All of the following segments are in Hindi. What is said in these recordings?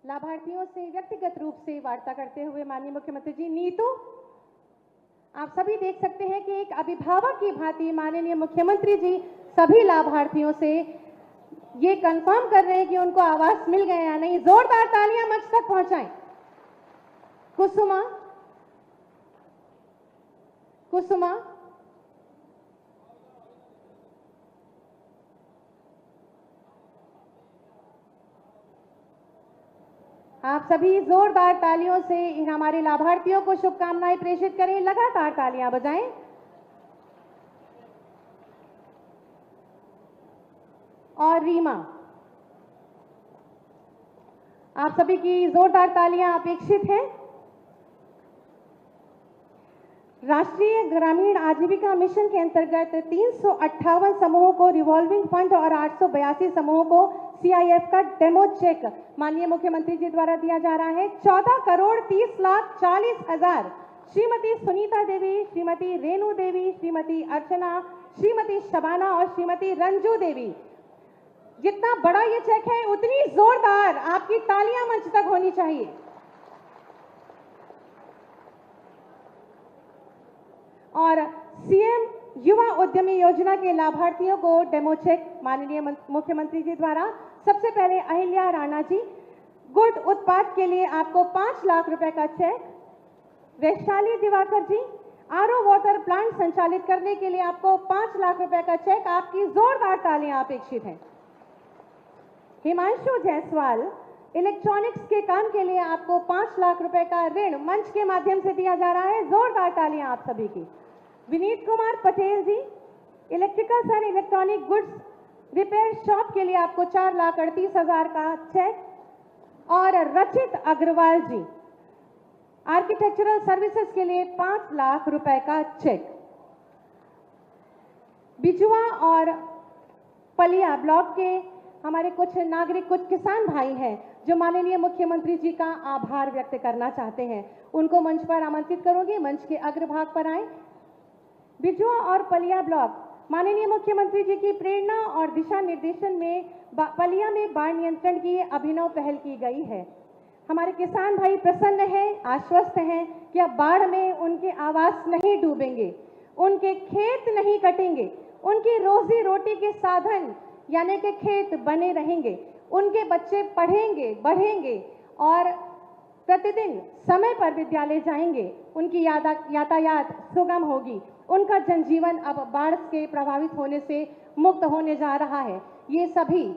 लाभार्थियों से व्यक्तिगत रूप से वार्ता करते हुए माननीय मुख्यमंत्री जी। नीतू, आप सभी देख सकते हैं कि एक अभिभावक की भांति माननीय मुख्यमंत्री जी सभी लाभार्थियों से ये कंफर्म कर रहे हैं कि उनको आवास मिल गए या नहीं। जोरदार तालियां मंच तक पहुंचाएं। कुसुमा, कुसुमा, आप सभी जोरदार तालियों से हमारे लाभार्थियों को शुभकामनाएं प्रेषित करें। लगातार तालियां बजाएं। और रीमा, आप सभी की जोरदार तालियां अपेक्षित हैं। राष्ट्रीय ग्रामीण आजीविका मिशन के अंतर्गत 358 समूहों को रिवॉल्विंग फंड और 882 समूहों को सीआईएफ का डेमो चेक माननीय मुख्यमंत्री जी द्वारा दिया जा रहा है। 14,30,40,000 श्रीमती सुनीता देवी, श्रीमती रेणु देवी, श्रीमती अर्चना, श्रीमती शबाना और श्रीमती रंजू देवी। जितना बड़ा ये चेक है उतनी जोरदार आपकी तालियां मंच तक होनी चाहिए। और सीएम युवा उद्यमी योजना के लाभार्थियों को डेमो चेक माननीय मुख्यमंत्री जी द्वारा। सबसे पहले अहिल्या राणा जी, गुड़ उत्पाद के लिए आपको 5 लाख रुपए का चेक। वैशाली दिवाकर जी, आरओ वाटर प्लांट संचालित करने के लिए आपको 5 लाख रुपए का चेक। आपकी जोरदार तालियां अपेक्षित हैं। हिमांशु जायसवाल, इलेक्ट्रॉनिक्स के काम के लिए आपको 5 लाख रुपए का ऋण मंच के माध्यम से दिया जा रहा है। जोरदार तालियां आप सभी की। Vineet Kumar Patel ji, electricals and electronic goods repair shop के लिए आपको 4,38,000 का चेक। और रचित अग्रवाल जी, आर्किटेक्चरल सर्विसेज के लिए 5 लाख रुपए का चेक। बिजुआ और पलिया ब्लॉक के हमारे कुछ नागरिक, कुछ किसान भाई हैं जो माननीय मुख्यमंत्री जी का आभार व्यक्त करना चाहते हैं। उनको मंच पर आमंत्रित करूंगी, मंच के अग्रभाग पर आए। बिजुआ और पलिया ब्लॉक माननीय मुख्यमंत्री जी की प्रेरणा और दिशा निर्देशन में पलिया में बाढ़ नियंत्रण की अभिनव पहल की गई है। हमारे किसान भाई प्रसन्न हैं, आश्वस्त हैं कि अब बाढ़ में उनके आवास नहीं डूबेंगे, उनके खेत नहीं कटेंगे, उनकी रोजी रोटी के साधन यानी कि खेत बने रहेंगे, उनके बच्चे पढ़ेंगे, बढ़ेंगे और प्रतिदिन समय पर विद्यालय जाएंगे, उनकी यातायात सुगम होगी, उनका जनजीवन अब बाढ़ के प्रभावित होने से मुक्त होने जा रहा है। ये सभी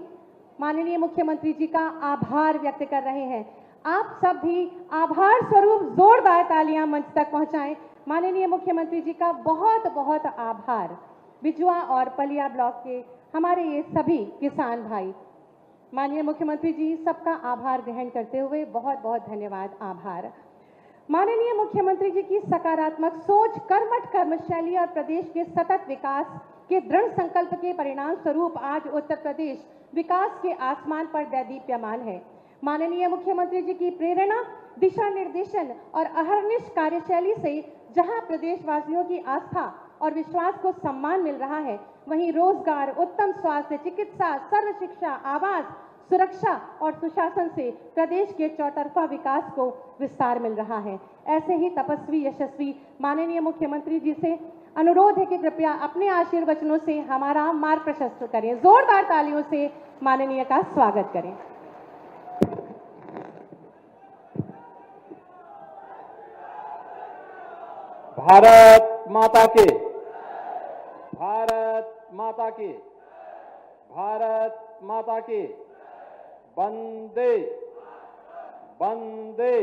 माननीय मुख्यमंत्री जी का आभार व्यक्त कर रहे हैं। आप सब भी आभार स्वरूप जोरदार तालियां मंच तक पहुंचाएं। माननीय मुख्यमंत्री जी का बहुत बहुत आभार। बिजुआ और पलिया ब्लॉक के हमारे ये सभी किसान भाई, माननीय मुख्यमंत्री जी सबका आभार ग्रहण करते हुए बहुत बहुत धन्यवाद, आभार। माननीय मुख्यमंत्री जी की सकारात्मक सोच, कर्मठ कर्मशैली और प्रदेश के सतत विकास के दृढ़ संकल्प के परिणाम स्वरूप आज उत्तर प्रदेश विकास के आसमान पर दैदीप्यमान है। माननीय मुख्यमंत्री जी की प्रेरणा, दिशा निर्देशन और अहर्निश कार्यशैली से जहां प्रदेशवासियों की आस्था और विश्वास को सम्मान मिल रहा है, वहीं रोजगार, उत्तम स्वास्थ्य, चिकित्सा, सर्व शिक्षा, आवास, सुरक्षा और सुशासन से प्रदेश के चौतरफा विकास को विस्तार मिल रहा है। ऐसे ही तपस्वी यशस्वी माननीय मुख्यमंत्री जी से अनुरोध है कि कृपया अपने आशीर्वचनों से हमारा मार्ग प्रशस्त करें। जोरदार तालियों से माननीय का स्वागत करें। भारत माता की, भारत माता की, भारत माता की। वंदे वंदे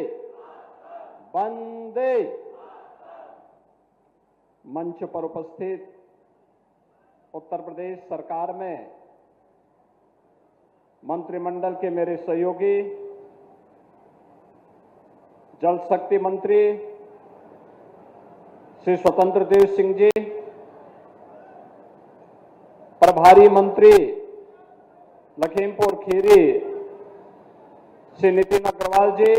वंदे। मंच पर उपस्थित उत्तर प्रदेश सरकार में मंत्रिमंडल के मेरे सहयोगी, जल शक्ति मंत्री श्री स्वतंत्र देव सिंह जी, प्रभारी मंत्री लखीमपुर खीरी श्री नितिन अग्रवाल जी,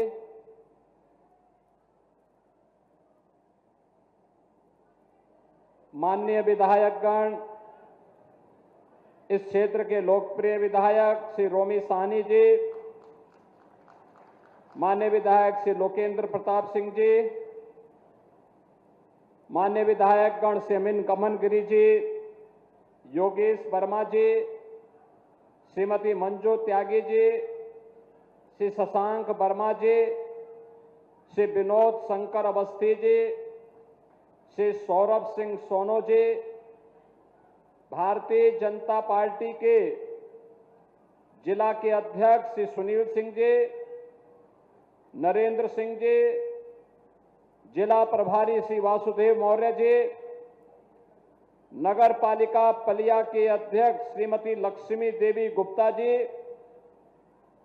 माननीय विधायकगण, इस क्षेत्र के लोकप्रिय विधायक श्री रोमी साहनी जी, माननीय विधायक श्री लोकेंद्र प्रताप सिंह जी, माननीय विधायक गण श्री अमिन कमन गिरी जी, योगेश वर्मा जी, श्रीमती मंजू त्यागी जी, श्री शशांक वर्मा जी, श्री विनोद शंकर अवस्थी जी, श्री सौरभ सिंह सोनो जी, भारतीय जनता पार्टी के जिला के अध्यक्ष श्री सुनील सिंह जी, नरेंद्र सिंह जी, जिला प्रभारी श्री वासुदेव मौर्य जी, नगर पालिका पलिया के अध्यक्ष श्रीमती लक्ष्मी देवी गुप्ता जी,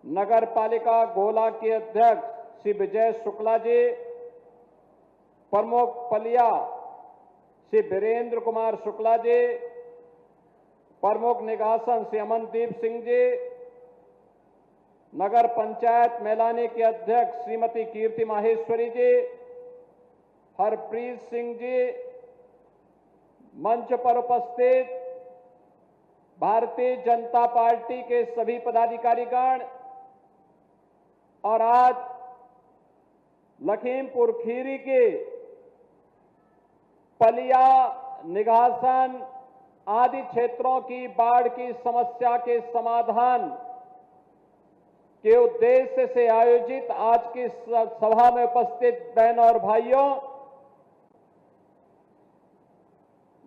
नगर पालिका गोला के अध्यक्ष श्री विजय शुक्ला जी, प्रमुख पलिया श्री वीरेंद्र कुमार शुक्ला जी, प्रमुख निगासन श्री अमनदीप सिंह जी, नगर पंचायत मैलानी के अध्यक्ष श्रीमती कीर्ति माहेश्वरी जी, हरप्रीत सिंह जी, मंच पर उपस्थित भारतीय जनता पार्टी के सभी पदाधिकारीगण और आज लखीमपुर खीरी के पलिया, निघासन आदि क्षेत्रों की बाढ़ की समस्या के समाधान के उद्देश्य से आयोजित आज की सभा में उपस्थित बहनों और भाइयों,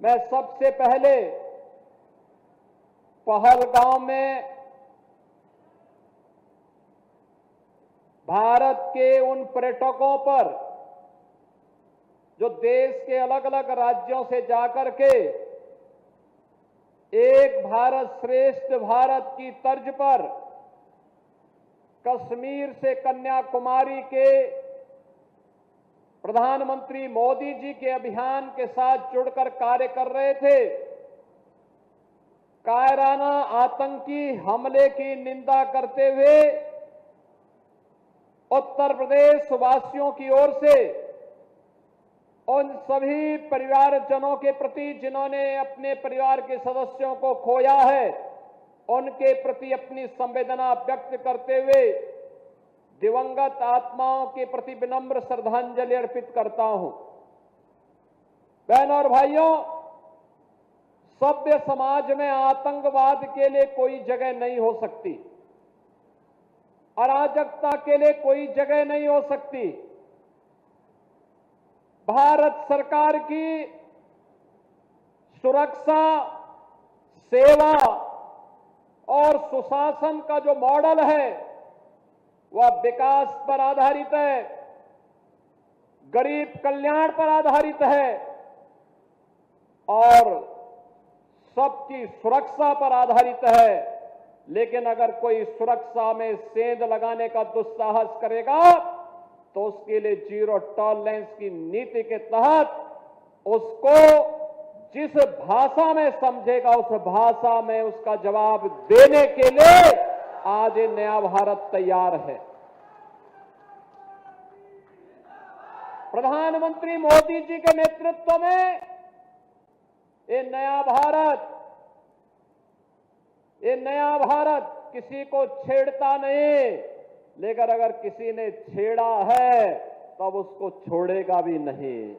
मैं सबसे पहले पहलगांव में भारत के उन पर्यटकों पर जो देश के अलग अलग राज्यों से जाकर के एक भारत श्रेष्ठ भारत की तर्ज पर कश्मीर से कन्याकुमारी के प्रधानमंत्री मोदी जी के अभियान के साथ जुड़कर कार्य कर रहे थे, कायराना आतंकी हमले की निंदा करते हुए उत्तर प्रदेश वासियों की ओर से उन सभी परिवारजनों के प्रति जिन्होंने अपने परिवार के सदस्यों को खोया है, उनके प्रति अपनी संवेदना व्यक्त करते हुए दिवंगत आत्माओं के प्रति विनम्र श्रद्धांजलि अर्पित करता हूं। बहनों और भाइयों, सभ्य समाज में आतंकवाद के लिए कोई जगह नहीं हो सकती, अराजकता के लिए कोई जगह नहीं हो सकती। भारत सरकार की सुरक्षा, सेवा और सुशासन का जो मॉडल है वह विकास पर आधारित है, गरीब कल्याण पर आधारित है और सबकी सुरक्षा पर आधारित है। लेकिन अगर कोई सुरक्षा में सेंध लगाने का दुस्साहस करेगा तो उसके लिए जीरो टॉलरेंस की नीति के तहत उसको जिस भाषा में समझेगा उस भाषा में उसका जवाब देने के लिए आज ये नया भारत तैयार है। प्रधानमंत्री मोदी जी के नेतृत्व में ये नया भारत किसी को छेड़ता नहीं, लेकिन अगर किसी ने छेड़ा है तब उसको छोड़ेगा भी नहीं।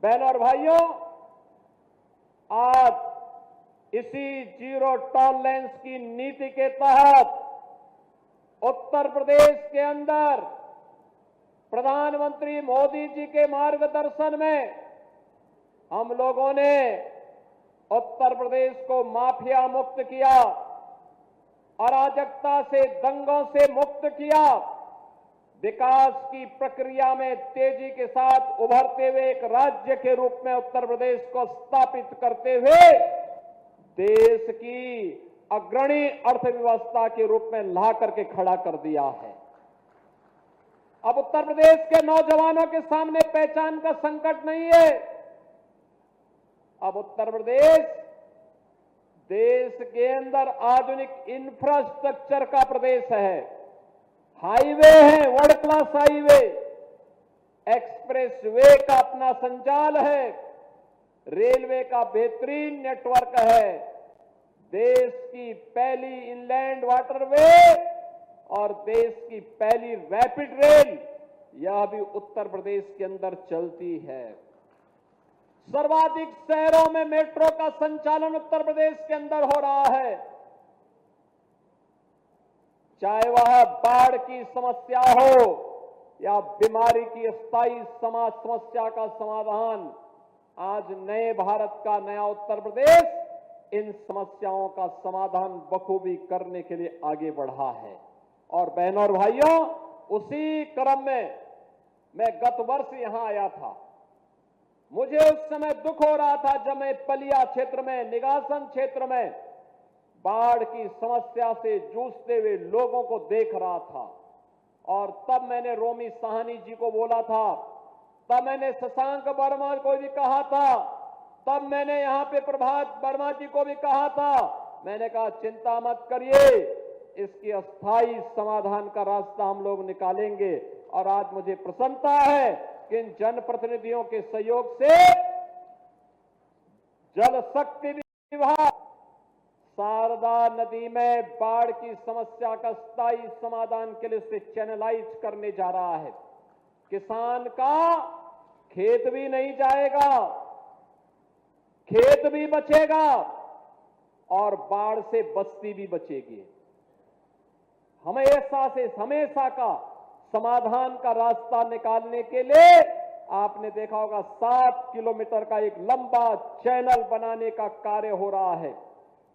बहनों और भाइयों, आज इसी जीरो टॉलरेंस की नीति के तहत उत्तर प्रदेश के अंदर प्रधानमंत्री मोदी जी के मार्गदर्शन में हम लोगों ने उत्तर प्रदेश को माफिया मुक्त किया, अराजकता से, दंगों से मुक्त किया, विकास की प्रक्रिया में तेजी के साथ उभरते हुए एक राज्य के रूप में उत्तर प्रदेश को स्थापित करते हुए देश की अग्रणी अर्थव्यवस्था के रूप में ला करके खड़ा कर दिया है। अब उत्तर प्रदेश के नौजवानों के सामने पहचान का संकट नहीं है। अब उत्तर प्रदेश देश के अंदर आधुनिक इंफ्रास्ट्रक्चर का प्रदेश है। हाईवे है, world class highway, express way का अपना संजाल है, रेलवे का बेहतरीन नेटवर्क है, देश की पहली इनलैंड वाटरवे और देश की पहली रैपिड रेल यह भी उत्तर प्रदेश के अंदर चलती है। सर्वाधिक शहरों में मेट्रो का संचालन उत्तर प्रदेश के अंदर हो रहा है। चाहे वह बाढ़ की समस्या हो या बीमारी की अस्थायी समस्या का समाधान, आज नए भारत का नया उत्तर प्रदेश इन समस्याओं का समाधान बखूबी करने के लिए आगे बढ़ा है। और बहनों और भाइयों, उसी क्रम में मैं गत वर्ष यहां आया था। मुझे उस समय दुख हो रहा था जब मैं पलिया क्षेत्र में, निगासन क्षेत्र में बाढ़ की समस्या से जूझते हुए लोगों को देख रहा था। और तब मैंने रोमी साहनी जी को बोला था, तब मैंने शशांक वर्मा को भी कहा था, तब मैंने यहां पे प्रभात वर्मा जी को भी कहा था। मैंने कहा चिंता मत करिए, इसकी अस्थायी समाधान का रास्ता हम लोग निकालेंगे। और आज मुझे प्रसन्नता है कि इन जनप्रतिनिधियों के सहयोग से जल शक्ति विभाग शारदा नदी में बाढ़ की समस्या का स्थायी समाधान के लिए उसे चैनलाइज करने जा रहा है। किसान का खेत भी नहीं जाएगा, खेत भी बचेगा और बाढ़ से बस्ती भी बचेगी। हमेशा का समाधान का रास्ता निकालने के लिए आपने देखा होगा 7 किलोमीटर का एक लंबा चैनल बनाने का कार्य हो रहा है।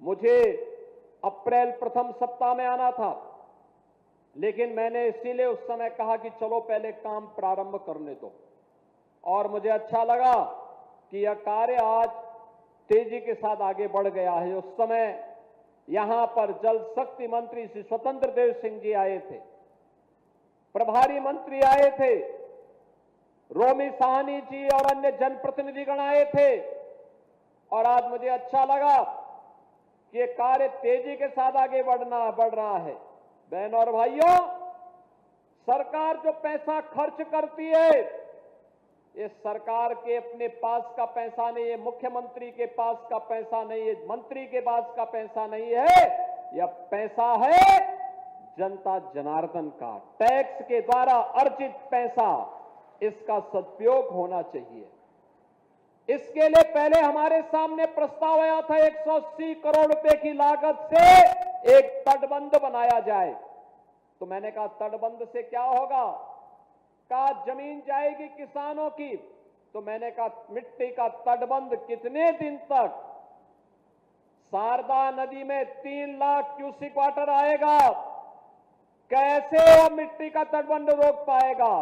मुझे अप्रैल प्रथम सप्ताह में आना था, लेकिन मैंने इसीलिए उस समय कहा कि चलो पहले काम प्रारंभ करने दो। और मुझे अच्छा लगा कि यह कार्य आज तेजी के साथ आगे बढ़ गया है। उस समय यहां पर जल शक्ति मंत्री श्री स्वतंत्र देव सिंह जी आए थे, प्रभारी मंत्री आए थे, रोमी साहनी जी और अन्य जनप्रतिनिधिगण आए थे। और आज मुझे अच्छा लगा कि ये कार्य तेजी के साथ आगे बढ़ रहा है। बहनों और भाइयों, सरकार जो पैसा खर्च करती है, ये सरकार के अपने पास का पैसा नहीं है, मुख्यमंत्री के पास का पैसा नहीं है, मंत्री के पास का पैसा नहीं है। यह पैसा है जनता जनार्दन का, टैक्स के द्वारा अर्जित पैसा। इसका सदुपयोग होना चाहिए। इसके लिए पहले हमारे सामने प्रस्ताव आया था 180 करोड़ रुपए की लागत से एक तटबंध बनाया जाए। तो मैंने कहा तटबंध से क्या होगा? कहा जमीन जाएगी किसानों की। तो मैंने कहा मिट्टी का तटबंध कितने दिन तक? शारदा नदी में 3 लाख क्यूसिक वाटर आएगा, कैसे वह मिट्टी का तटबंध रोक पाएगा?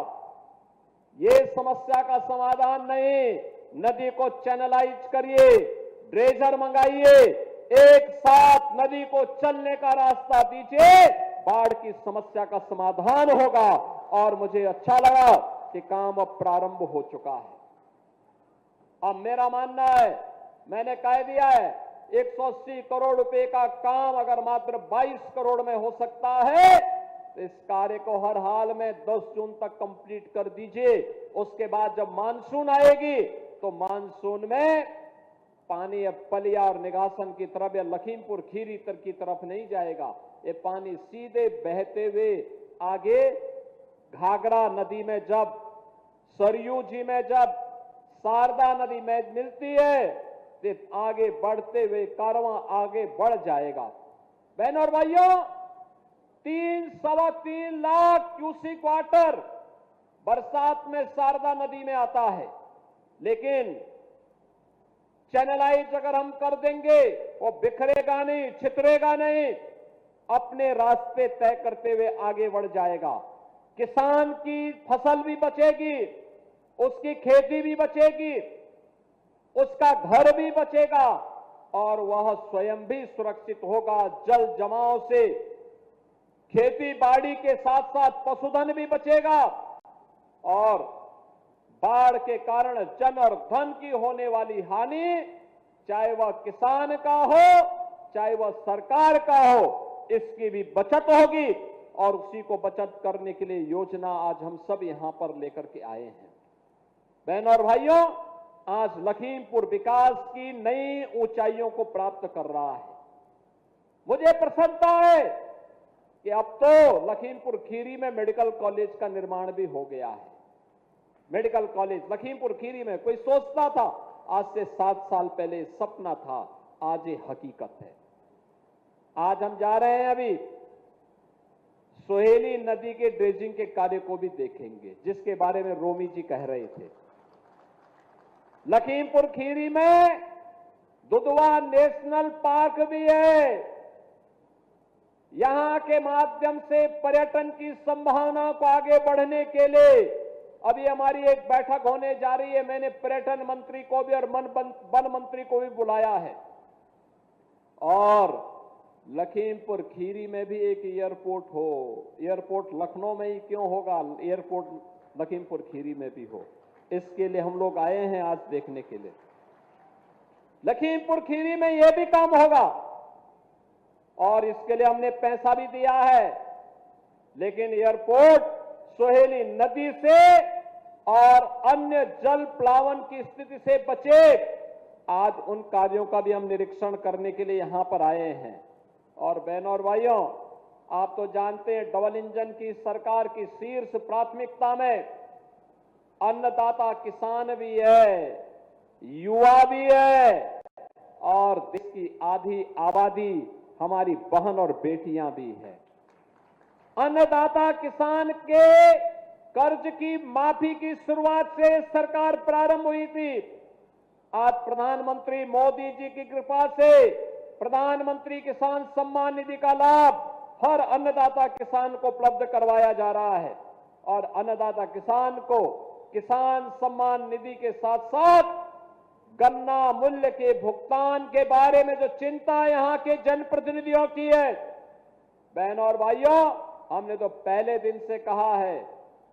ये समस्या का समाधान नहीं। नदी को चैनलाइज करिए, ड्रेजर मंगाइए, एक साथ नदी को चलने का रास्ता दीजिए, बाढ़ की समस्या का समाधान होगा। और मुझे अच्छा लगा कि काम अब प्रारंभ हो चुका है। अब मेरा मानना है, मैंने कह दिया है 180 करोड़ रुपए का काम अगर मात्र 22 करोड़ में हो सकता है तो इस कार्य को हर हाल में 10 जून तक कंप्लीट कर दीजिए। उसके बाद जब मानसून आएगी तो मानसून में पानी अब पलिया और निगासन की तरफ या लखीमपुर खीरी की तरफ नहीं जाएगा। ये पानी सीधे बहते हुए आगे घाघरा नदी में, जब सरयू जी में, जब शारदा नदी में मिलती है तो आगे बढ़ते हुए कारवां आगे बढ़ जाएगा। बहनों और भाइयों, 3-3.25 लाख क्यूसिक वाटर बरसात में शारदा नदी में आता है। लेकिन चैनलाइज अगर हम कर देंगे, वो बिखरेगा नहीं, छितरेगा नहीं, अपने रास्ते तय करते हुए आगे बढ़ जाएगा। किसान की फसल भी बचेगी, उसकी खेती भी बचेगी, उसका घर भी बचेगा और वह स्वयं भी सुरक्षित होगा। जल जमाव से खेती बाड़ी के साथ साथ पशुधन भी बचेगा और बाढ़ के कारण जन और धन की होने वाली हानि, चाहे वह किसान का हो चाहे वह सरकार का हो, इसकी भी बचत होगी। और उसी को बचत करने के लिए योजना आज हम सब यहां पर लेकर के आए हैं। बहनों और भाइयों, आज लखीमपुर विकास की नई ऊंचाइयों को प्राप्त कर रहा है। मुझे प्रसन्नता है कि अब तो लखीमपुर खीरी में मेडिकल कॉलेज का निर्माण भी हो गया है। मेडिकल कॉलेज लखीमपुर खीरी में, कोई सोचता था आज से 7 साल पहले सपना था, आज ये हकीकत है। आज हम जा रहे हैं, अभी सोहेली नदी के ड्रेजिंग के कार्य को भी देखेंगे, जिसके बारे में रोमी जी कह रहे थे। लखीमपुर खीरी में दुधवा नेशनल पार्क भी है। यहां के माध्यम से पर्यटन की संभावना को आगे बढ़ने के लिए अभी हमारी एक बैठक होने जा रही है। मैंने पर्यटन मंत्री को भी और वन मंत्री को भी बुलाया है। और लखीमपुर खीरी में भी एक एयरपोर्ट हो। एयरपोर्ट लखनऊ में ही क्यों होगा, एयरपोर्ट लखीमपुर खीरी में भी हो। इसके लिए हम लोग आए हैं आज देखने के लिए। लखीमपुर खीरी में यह भी काम होगा और इसके लिए हमने पैसा भी दिया है। लेकिन एयरपोर्ट सोहेली नदी से और अन्य जल प्लावन की स्थिति से बचे, आज उन कार्यों का भी हम निरीक्षण करने के लिए यहां पर आए हैं। और बहनों और भाइयों, आप तो जानते हैं डबल इंजन की सरकार की शीर्ष प्राथमिकता में अन्नदाता किसान भी है, युवा भी है और देश की आधी आबादी हमारी बहन और बेटियां भी है। अन्नदाता किसान के कर्ज की माफी की शुरुआत से सरकार प्रारंभ हुई थी। आज प्रधानमंत्री मोदी जी की कृपा से प्रधानमंत्री किसान सम्मान निधि का लाभ हर अन्नदाता किसान को उपलब्ध करवाया जा रहा है। और अन्नदाता किसान को किसान सम्मान निधि के साथ साथ गन्ना मूल्य के भुगतान के बारे में जो चिंता यहां के जनप्रतिनिधियों की है, बहनों और भाइयों, हमने तो पहले दिन से कहा है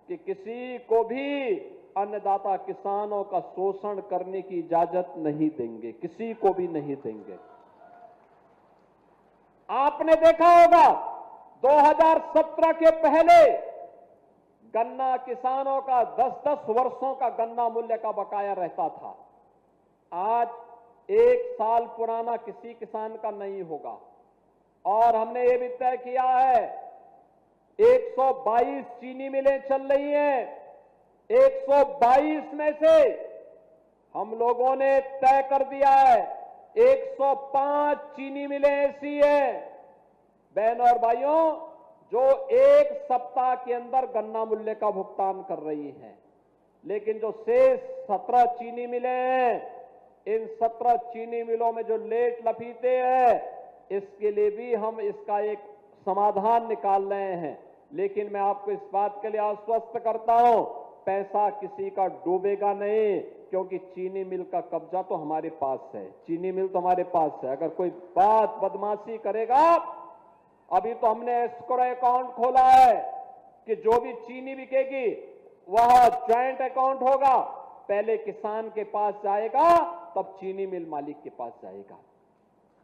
कि किसी को भी अन्नदाता किसानों का शोषण करने की इजाजत नहीं देंगे, किसी को भी नहीं देंगे। आपने देखा होगा 2017 के पहले गन्ना किसानों का 10-10 वर्षों का गन्ना मूल्य का बकाया रहता था। आज 1 साल पुराना किसी किसान का नहीं होगा। और हमने ये भी तय किया है 122 चीनी मिलें चल रही हैं। 122 में से हम लोगों ने तय कर दिया है 105 चीनी मिलें ऐसी है, बहनों और भाइयों, जो 1 सप्ताह के अंदर गन्ना मूल्य का भुगतान कर रही हैं। लेकिन जो शेष 17 चीनी मिलें हैं, इन 17 चीनी मिलों में जो लेट लफीते हैं, इसके लिए भी हम इसका एक समाधान निकाल रहे हैं। लेकिन मैं आपको इस बात के लिए आश्वस्त करता हूं, पैसा किसी का डूबेगा नहीं, क्योंकि चीनी मिल का कब्जा तो हमारे पास है। चीनी मिल तो हमारे पास है। अगर कोई बात बदमाशी करेगा, अभी तो हमने एस्क्रो अकाउंट खोला है कि जो भी चीनी बिकेगी वह ज्वाइंट अकाउंट होगा। पहले किसान के पास जाएगा, तब चीनी मिल मालिक के पास जाएगा।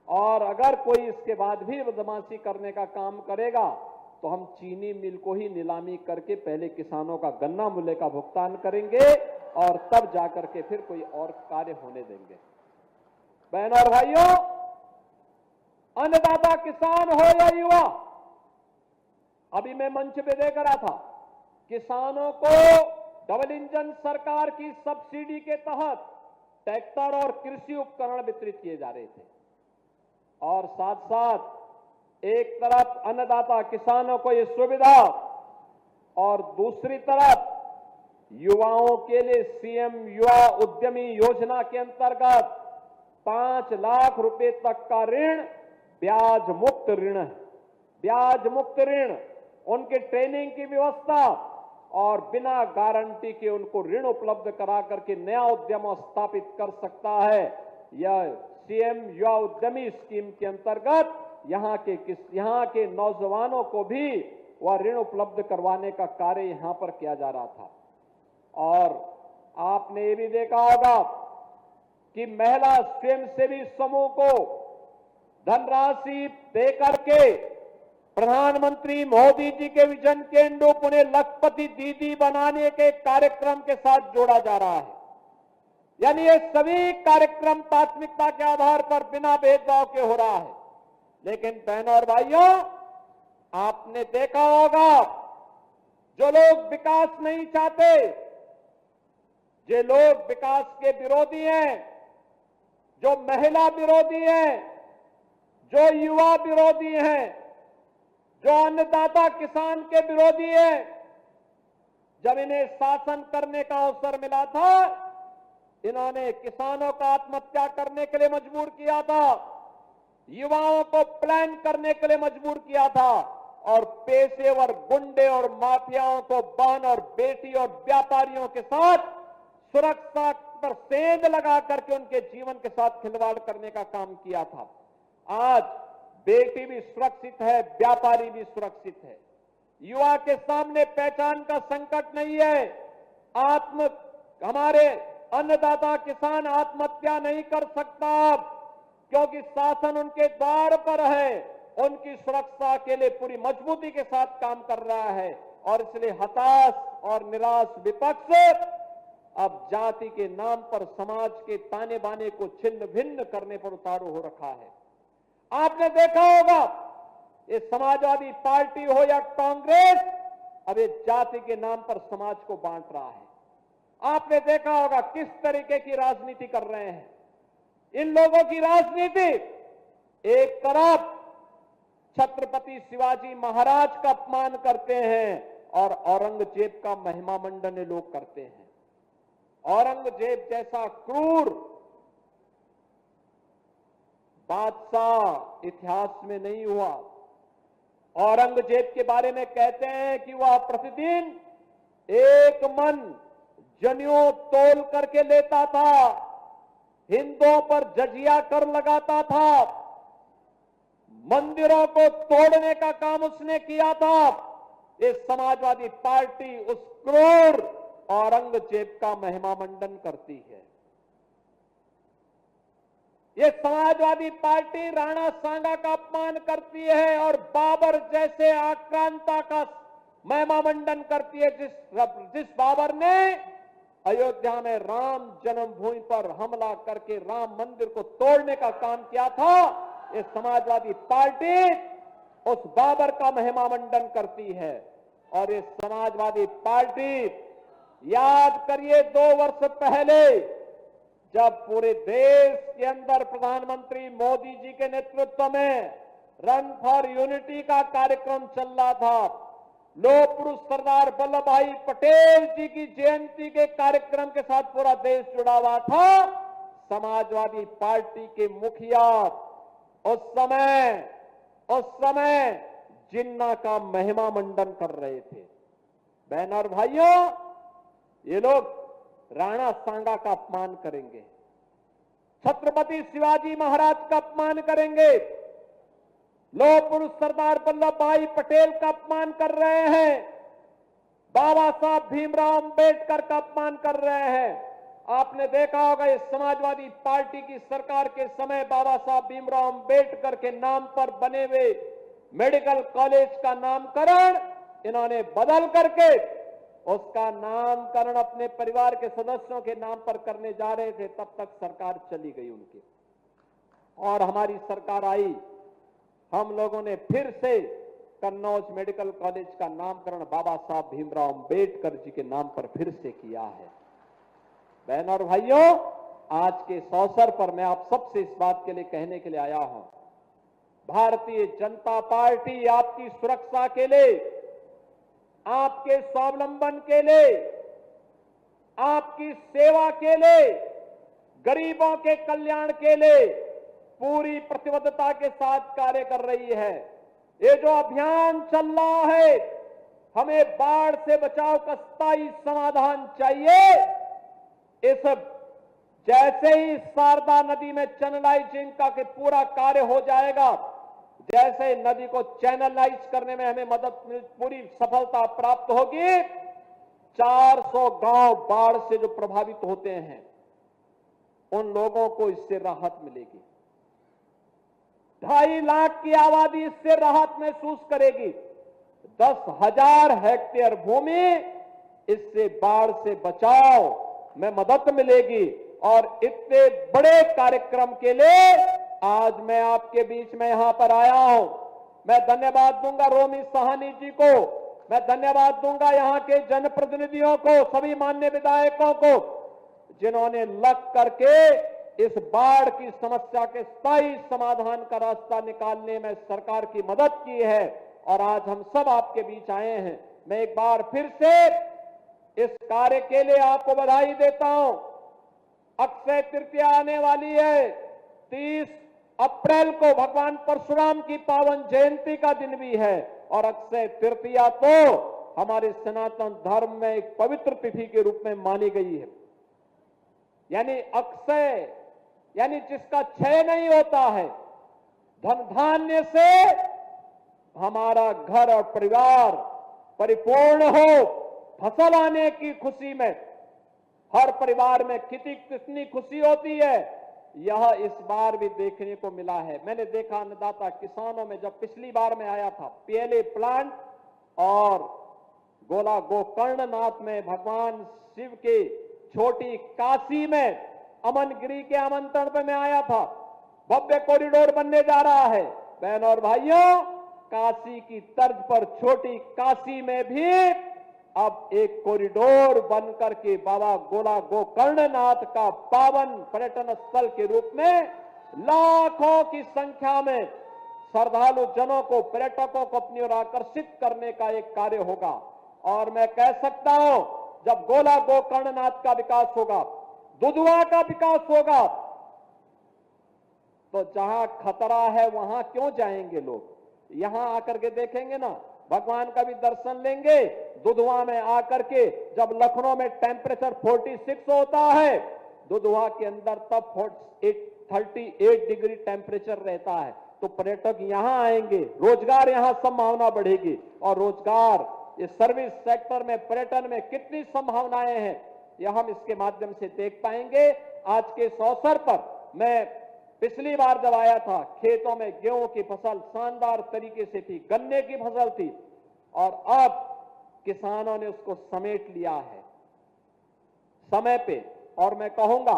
और अगर कोई इसके बाद भी बदमाशी करने का काम करेगा, तो हम चीनी मिल को ही नीलामी करके पहले किसानों का गन्ना मूल्य का भुगतान करेंगे और तब जाकर के फिर कोई और कार्य होने देंगे। बहनों और भाइयों, अन्नदाता किसान हो या युवा, अभी मैं मंच पे देख रहा था, किसानों को डबल इंजन सरकार की सब्सिडी के तहत ट्रैक्टर और कृषि उपकरण वितरित किए जा रहे थे। और साथ साथ एक तरफ अन्नदाता किसानों को यह सुविधा और दूसरी तरफ युवाओं के लिए सीएम युवा उद्यमी योजना के अंतर्गत 5 लाख रुपए तक का ऋण, ब्याज मुक्त ऋण, ब्याज मुक्त ऋण, उनके ट्रेनिंग की व्यवस्था और बिना गारंटी के उनको ऋण उपलब्ध करा करके नया उद्यम स्थापित कर सकता है। यह सीएम युवा उद्यमी स्कीम के अंतर्गत यहाँ के नौजवानों को भी वह ऋण उपलब्ध करवाने का कार्य यहाँ पर किया जा रहा था। और आपने ये भी देखा होगा कि महिला स्वयंसेवी समूह को धनराशि देकर के प्रधानमंत्री मोदी जी के विजन के अनुरूप उन्हें लखपति दीदी बनाने के कार्यक्रम के साथ जोड़ा जा रहा है। यानी ये सभी कार्यक्रम प्राथमिकता के आधार पर बिना भेदभाव के हो रहा है। लेकिन बहनों और भाइयों, आपने देखा होगा, जो लोग विकास नहीं चाहते, जो लोग विकास के विरोधी हैं, जो महिला विरोधी हैं, जो युवा विरोधी हैं, जो अन्नदाता किसान के विरोधी हैं, जब इन्हें शासन करने का अवसर मिला था, इन्होंने किसानों को आत्महत्या करने के लिए मजबूर किया था, युवाओं को प्लान करने के लिए मजबूर किया था, और पेशेवर गुंडे और माफियाओं को बहन और बेटी और व्यापारियों के साथ सुरक्षा पर सेंध लगा करके उनके जीवन के साथ खिलवाड़ करने का काम किया था। आज बेटी भी सुरक्षित है, व्यापारी भी सुरक्षित है। युवा के सामने पहचान का संकट नहीं है। हमारे अन्नदाता किसान आत्महत्या नहीं कर सकता, क्योंकि शासन उनके द्वार पर है, उनकी सुरक्षा के लिए पूरी मजबूती के साथ काम कर रहा है। और इसलिए हताश और निराश विपक्ष अब जाति के नाम पर समाज के ताने बाने को छिन्न भिन्न करने पर उतारू हो रखा है। आपने देखा होगा, ये समाजवादी पार्टी हो या कांग्रेस, अब ये जाति के नाम पर समाज को बांट रहा है। आपने देखा होगा किस तरीके की राजनीति कर रहे हैं। इन लोगों की राजनीति, एक तरफ छत्रपति शिवाजी महाराज का अपमान करते हैं और औरंगजेब का महिमा मंडन लोग करते हैं। औरंगजेब जैसा क्रूर बादशाह इतिहास में नहीं हुआ। औरंगजेब के बारे में कहते हैं कि वह प्रतिदिन 1 मन जनेऊ तोल करके लेता था, हिंदुओं पर जजिया कर लगाता था, मंदिरों को तोड़ने का काम उसने किया था। ये समाजवादी पार्टी उस क्रूर औरंगजेब का महिमा मंडन करती है। ये समाजवादी पार्टी राणा सांगा का अपमान करती है और बाबर जैसे आक्रांता का महिमा मंडन करती है, जिस बाबर ने अयोध्या में राम जन्मभूमि पर हमला करके राम मंदिर को तोड़ने का काम किया था। ये समाजवादी पार्टी उस बाबर का महिमा मंडन करती है। और ये समाजवादी पार्टी, याद करिए 2 वर्ष पहले जब पूरे देश के अंदर प्रधानमंत्री मोदी जी के नेतृत्व में रन फॉर यूनिटी का कार्यक्रम चल रहा था, लौह पुरुष सरदार वल्लभ भाई पटेल जी की जयंती के कार्यक्रम के साथ पूरा देश जुड़ा हुआ था। समाजवादी पार्टी के मुखिया उस समय जिन्ना का महिमा मंडन कर रहे थे। बहन और भाइयों, ये लोग राणा सांगा का अपमान करेंगे, छत्रपति शिवाजी महाराज का अपमान करेंगे, लौह पुरुष सरदार वल्लभ भाई पटेल का अपमान कर रहे हैं, बाबा साहब भीमराव अंबेडकर का अपमान कर रहे हैं। आपने देखा होगा, इस समाजवादी पार्टी की सरकार के समय बाबा साहब भीमराव अंबेडकर के नाम पर बने हुए मेडिकल कॉलेज का नामकरण इन्होंने बदल करके उसका नामकरण अपने परिवार के सदस्यों के नाम पर करने जा रहे थे। तब तक सरकार चली गई उनकी, और हमारी सरकार आई। हम लोगों ने फिर से कन्नौज मेडिकल कॉलेज का नामकरण बाबा साहब भीमराव अंबेडकर जी के नाम पर फिर से किया है। बहन और भाइयों, आज के इस अवसर पर मैं आप सबसे इस बात के लिए कहने के लिए आया हूं, भारतीय जनता पार्टी आपकी सुरक्षा के लिए, आपके स्वावलंबन के लिए, आपकी सेवा के लिए, गरीबों के कल्याण के लिए पूरी प्रतिबद्धता के साथ कार्य कर रही है। ये जो अभियान चल रहा है, हमें बाढ़ से बचाव का स्थायी समाधान चाहिए। इस जैसे ही शारदा नदी में चैनलाइजिंग का पूरा कार्य हो जाएगा, जैसे नदी को चैनलाइज करने में हमें पूरी सफलता प्राप्त होगी, 400 गांव बाढ़ से जो प्रभावित होते हैं उन लोगों को इससे राहत मिलेगी। 2.5 लाख की आबादी इससे राहत महसूस करेगी। 10,000 हेक्टेयर भूमि इससे बाढ़ से बचाव में मदद मिलेगी। और इतने बड़े कार्यक्रम के लिए आज मैं आपके बीच में यहां पर आया हूं। मैं धन्यवाद दूंगा रोमी साहनी जी को, मैं धन्यवाद दूंगा यहां के जनप्रतिनिधियों को, सभी माननीय विधायकों को, जिन्होंने लग करके इस बाढ़ की समस्या के स्थायी समाधान का रास्ता निकालने में सरकार की मदद की है। और आज हम सब आपके बीच आए हैं। मैं एक बार फिर से इस कार्य के लिए आपको बधाई देता हूं। अक्षय तृतीया आने वाली है। 30 अप्रैल को भगवान परशुराम की पावन जयंती का दिन भी है और अक्षय तृतीया तो हमारे सनातन धर्म में एक पवित्र तिथि के रूप में मानी गई है। यानी अक्षय यानी जिसका क्षय नहीं होता है। धन धान्य से हमारा घर और परिवार परिपूर्ण हो, फसल आने की खुशी में हर परिवार में कितनी खुशी होती है, यह इस बार भी देखने को मिला है। मैंने देखा अन्नदाता किसानों में, जब पिछली बार में आया था पीएलए प्लांट और गोला गोकर्णनाथ में भगवान शिव के छोटी काशी में अमनगिरी के आमंत्रण पर मैं आया था। भव्य कॉरिडोर बनने जा रहा है। बहनों और भाइयों, काशी की तर्ज पर छोटी काशी में भी अब एक कॉरिडोर बनकर के बाबा गोला गोकर्णनाथ का पावन पर्यटन स्थल के रूप में लाखों की संख्या में श्रद्धालु जनों को, पर्यटकों को अपनी ओर आकर्षित करने का एक कार्य होगा। और मैं कह सकता हूं, जब गोला गोकर्णनाथ का विकास होगा, दुधवा का विकास होगा, तो जहां खतरा है वहां क्यों जाएंगे लोग? यहां आकर के देखेंगे ना, भगवान का भी दर्शन लेंगे। दुधवा में आकर के जब लखनऊ में टेम्परेचर 46 होता है, दुधवा के अंदर तब 38 डिग्री टेम्परेचर रहता है। तो पर्यटक यहां आएंगे, रोजगार यहां संभावना बढ़ेगी। और रोजगार इस सर्विस सेक्टर में, पर्यटन में कितनी संभावनाएं हैं, यह हम इसके माध्यम से देख पाएंगे। आज के इस अवसर पर मैं पिछली बार जब आया था, खेतों में गेहूं की फसल शानदार तरीके से थी, गन्ने की फसल थी, और अब किसानों ने उसको समेट लिया है समय पे। और मैं कहूंगा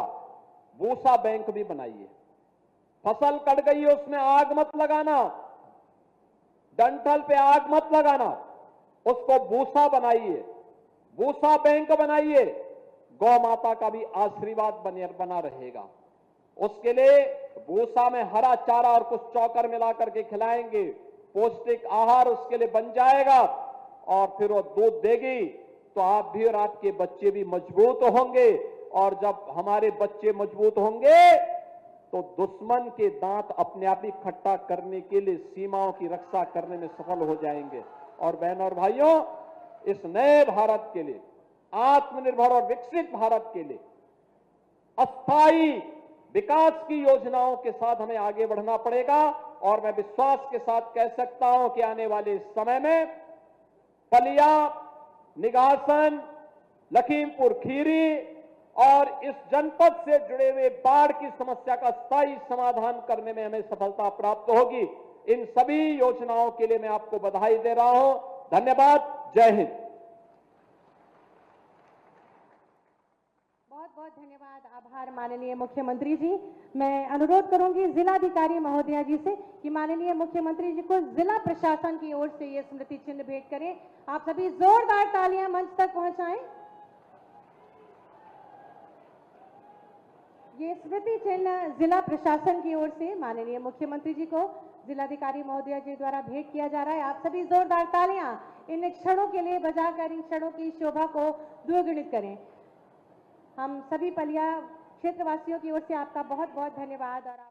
भूसा बैंक भी बनाइए। फसल कट गई है, उसमें आग मत लगाना, डंठल पे आग मत लगाना, उसको भूसा बनाइए, भूसा बैंक बनाइए। गौ माता का भी आशीर्वाद बना रहेगा। उसके लिए भूसा में हरा चारा और कुछ चौकर मिलाकर के खिलाएंगे, पौष्टिक आहार उसके लिए बन जाएगा। और फिर वो दूध देगी तो आप भी और आपके बच्चे भी मजबूत होंगे। और जब हमारे बच्चे मजबूत होंगे तो दुश्मन के दांत अपने आप ही खट्टा करने के लिए सीमाओं की रक्षा करने में सफल हो जाएंगे। और बहनों और भाइयों, इस नए भारत के लिए, आत्मनिर्भर और विकसित भारत के लिए अस्थायी विकास की योजनाओं के साथ हमें आगे बढ़ना पड़ेगा। और मैं विश्वास के साथ कह सकता हूं कि आने वाले समय में पलिया, निगासन, लखीमपुर खीरी और इस जनपद से जुड़े हुए बाढ़ की समस्या का स्थायी समाधान करने में हमें सफलता प्राप्त होगी। इन सभी योजनाओं के लिए मैं आपको बधाई दे रहा हूं। धन्यवाद। जय हिंद। बहुत बहुत धन्यवाद, आभार माननीय मुख्यमंत्री जी। मैं अनुरोध करूंगी जिलाधिकारी महोदया जी से कि माननीय मुख्यमंत्री जी को जिला प्रशासन की ओर से ये स्मृति चिन्ह भेंट करें। आप सभी जोरदार तालियां मंच तक पहुंचाएं। ये स्मृति चिन्ह जिला प्रशासन की ओर से माननीय मुख्यमंत्री जी को जिलाधिकारी महोदया जी द्वारा भेंट किया जा रहा है। आप सभी जोरदार तालियां इन क्षणों के लिए बजाकर इन क्षणों की शोभा को द्विगुणित करें। हम सभी पलिया क्षेत्रवासियों की ओर से आपका बहुत बहुत धन्यवाद। और आप